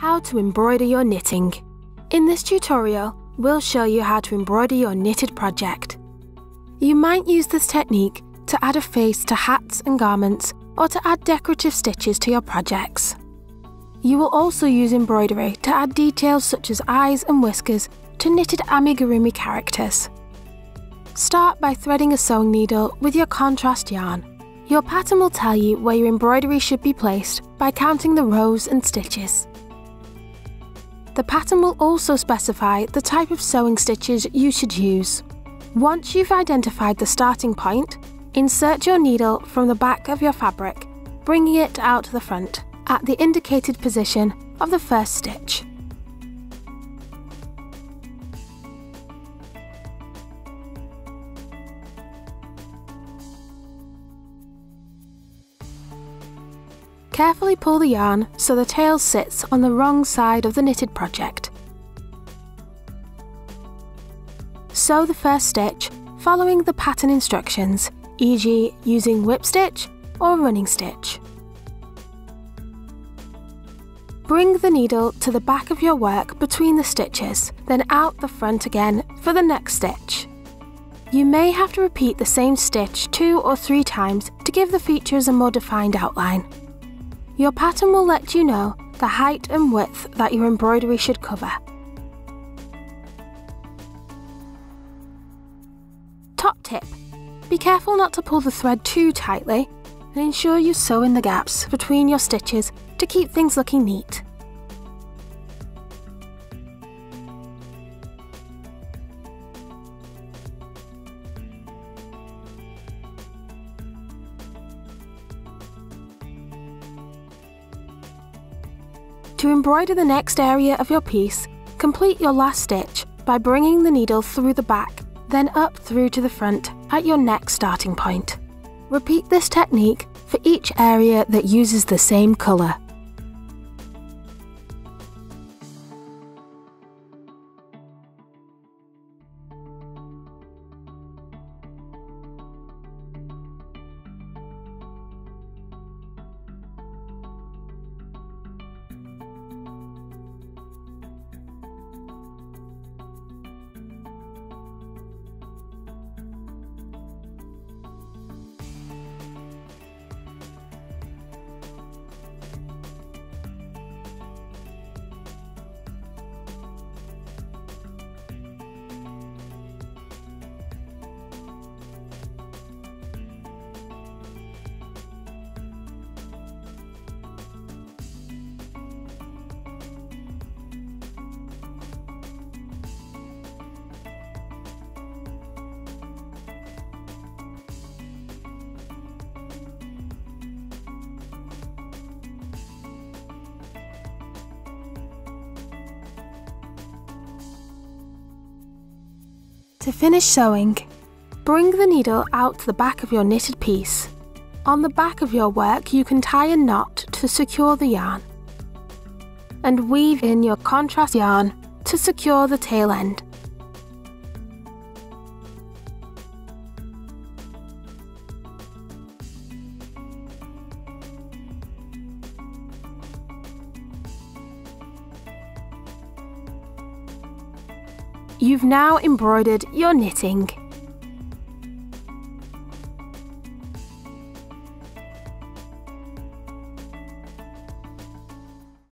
How to embroider your knitting. In this tutorial, we'll show you how to embroider your knitted project. You might use this technique to add a face to hats and garments, or to add decorative stitches to your projects. You will also use embroidery to add details such as eyes and whiskers to knitted amigurumi characters. Start by threading a sewing needle with your contrast yarn. Your pattern will tell you where your embroidery should be placed by counting the rows and stitches. The pattern will also specify the type of sewing stitches you should use. Once you've identified the starting point, insert your needle from the back of your fabric, bringing it out to the front at the indicated position of the first stitch. Carefully pull the yarn so the tail sits on the wrong side of the knitted project. Sew the first stitch following the pattern instructions, e.g. using whip stitch or running stitch. Bring the needle to the back of your work between the stitches, then out the front again for the next stitch. You may have to repeat the same stitch 2 or 3 times to give the features a more defined outline. Your pattern will let you know the height and width that your embroidery should cover. Top tip: be careful not to pull the thread too tightly, and ensure you sew in the gaps between your stitches to keep things looking neat. To embroider the next area of your piece, complete your last stitch by bringing the needle through the back, then up through to the front at your next starting point. Repeat this technique for each area that uses the same colour. To finish sewing, bring the needle out the back of your knitted piece. On the back of your work, you can tie a knot to secure the yarn, and weave in your contrast yarn to secure the tail end. You've now embroidered your knitting.